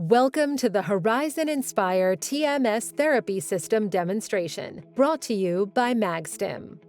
Welcome to the Horizon Inspire TMS Therapy System demonstration, brought to you by Magstim.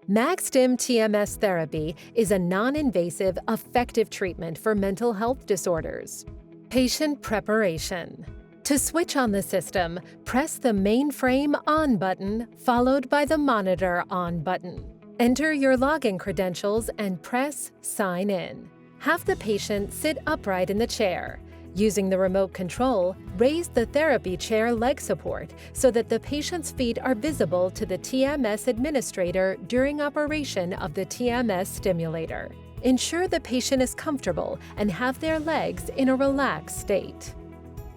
Magstim TMS therapy is a non-invasive, effective treatment for mental health disorders. Patient preparation. To switch on the system, press the mainframe On button followed by the Monitor On button. Enter your login credentials and press Sign In. Have the patient sit upright in the chair. Using the remote control, raise the therapy chair leg support so that the patient's feet are visible to the TMS administrator during operation of the TMS stimulator. Ensure the patient is comfortable and have their legs in a relaxed state.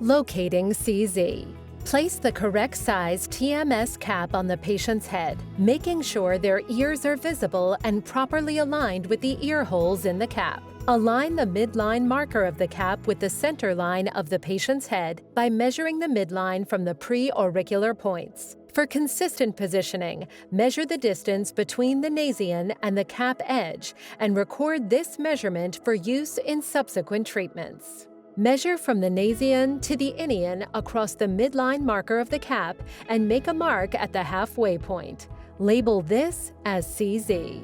Locating CZ. Place the correct size TMS cap on the patient's head, making sure their ears are visible and properly aligned with the ear holes in the cap. Align the midline marker of the cap with the center line of the patient's head by measuring the midline from the pre-auricular points. For consistent positioning, measure the distance between the nasion and the cap edge and record this measurement for use in subsequent treatments. Measure from the nasion to the inion across the midline marker of the cap and make a mark at the halfway point. Label this as CZ.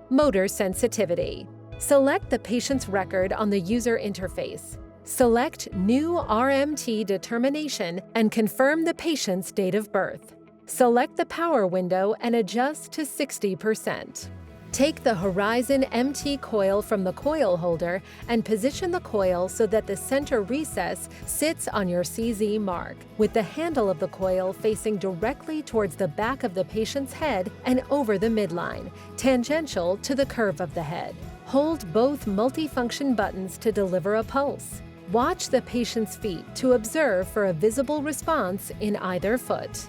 Motor sensitivity. Select the patient's record on the user interface. Select New RMT Determination and confirm the patient's date of birth. Select the power window and adjust to 60%. Take the Horizon MT coil from the coil holder and position the coil so that the center recess sits on your CZ mark, with the handle of the coil facing directly towards the back of the patient's head and over the midline, tangential to the curve of the head. Hold both multifunction buttons to deliver a pulse. Watch the patient's feet to observe for a visible response in either foot.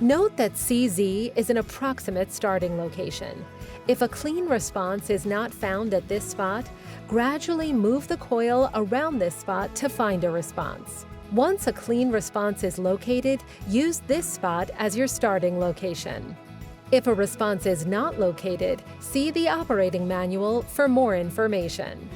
Note that CZ is an approximate starting location. If a clean response is not found at this spot, gradually move the coil around this spot to find a response. Once a clean response is located, use this spot as your starting location. If a response is not located, see the operating manual for more information.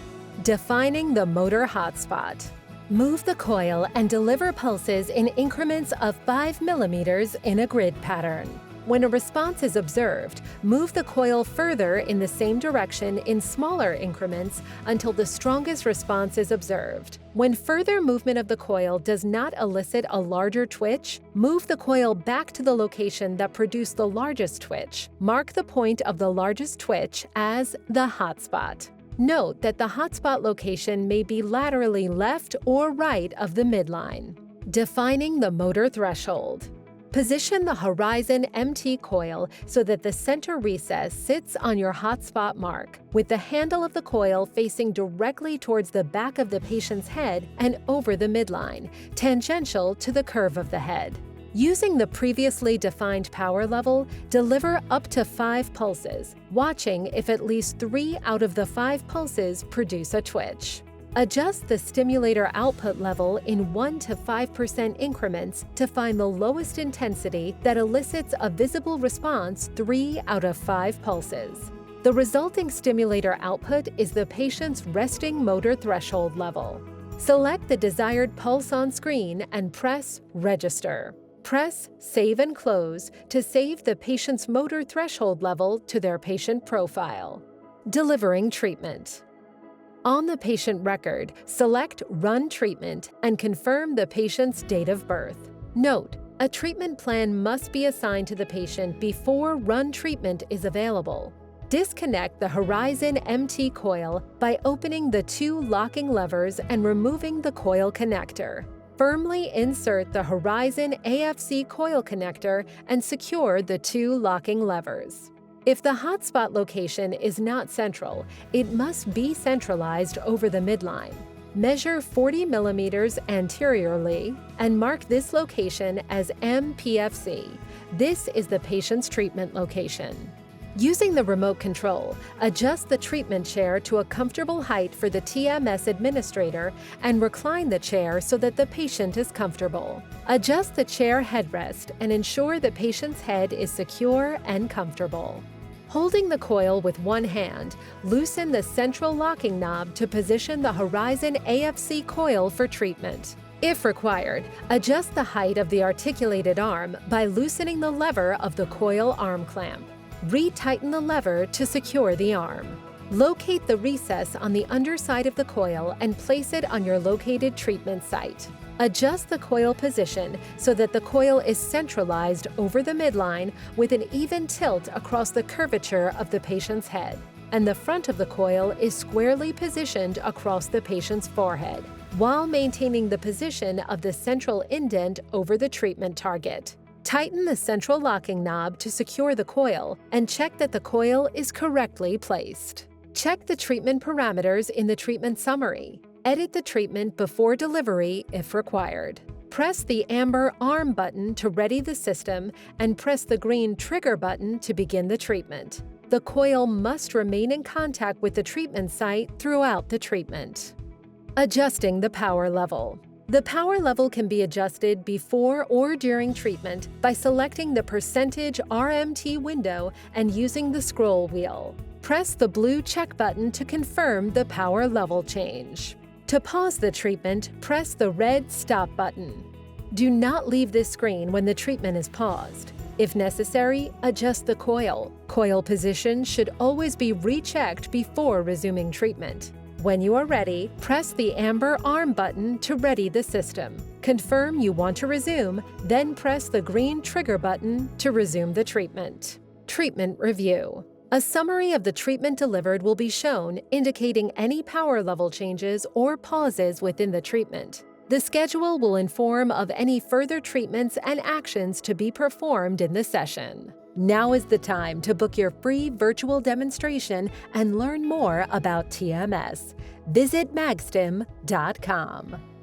Defining the motor hotspot. Move the coil and deliver pulses in increments of 5 millimeters in a grid pattern. When a response is observed, move the coil further in the same direction in smaller increments until the strongest response is observed. When further movement of the coil does not elicit a larger twitch, move the coil back to the location that produced the largest twitch. Mark the point of the largest twitch as the hotspot. Note that the hotspot location may be laterally left or right of the midline. Defining the motor threshold. Position the Horizon MT coil so that the center recess sits on your hotspot mark, with the handle of the coil facing directly towards the back of the patient's head and over the midline, tangential to the curve of the head. Using the previously defined power level, deliver up to 5 pulses, watching if at least 3 out of the 5 pulses produce a twitch. Adjust the stimulator output level in 1 to 5% increments to find the lowest intensity that elicits a visible response 3 out of 5 pulses. The resulting stimulator output is the patient's resting motor threshold level. Select the desired pulse on screen and press Register. Press Save and Close to save the patient's motor threshold level to their patient profile. Delivering treatment. On the patient record, select Run Treatment and confirm the patient's date of birth. Note, a treatment plan must be assigned to the patient before Run Treatment is available. Disconnect the Horizon MT coil by opening the 2 locking levers and removing the coil connector. Firmly insert the Horizon AFC coil connector and secure the 2 locking levers. If the hotspot location is not central, it must be centralized over the midline. Measure 40 millimeters anteriorly and mark this location as MPFC. This is the patient's treatment location. Using the remote control, adjust the treatment chair to a comfortable height for the TMS administrator and recline the chair so that the patient is comfortable. Adjust the chair headrest and ensure the patient's head is secure and comfortable. Holding the coil with one hand, loosen the central locking knob to position the Horizon AFC coil for treatment. If required, adjust the height of the articulated arm by loosening the lever of the coil arm clamp. Retighten the lever to secure the arm. Locate the recess on the underside of the coil and place it on your located treatment site. Adjust the coil position so that the coil is centralized over the midline with an even tilt across the curvature of the patient's head, and the front of the coil is squarely positioned across the patient's forehead, while maintaining the position of the central indent over the treatment target. Tighten the central locking knob to secure the coil and check that the coil is correctly placed. Check the treatment parameters in the treatment summary. Edit the treatment before delivery if required. Press the amber arm button to ready the system and press the green trigger button to begin the treatment. The coil must remain in contact with the treatment site throughout the treatment. Adjusting the power level. The power level can be adjusted before or during treatment by selecting the percentage RMT window and using the scroll wheel. Press the blue check button to confirm the power level change. To pause the treatment, press the red stop button. Do not leave this screen when the treatment is paused. If necessary, adjust the coil. Coil position should always be rechecked before resuming treatment. When you are ready, press the amber arm button to ready the system. Confirm you want to resume, then press the green trigger button to resume the treatment. Treatment review. A summary of the treatment delivered will be shown, indicating any power level changes or pauses within the treatment. The schedule will inform of any further treatments and actions to be performed in the session. Now is the time to book your free virtual demonstration and learn more about TMS. Visit magstim.com.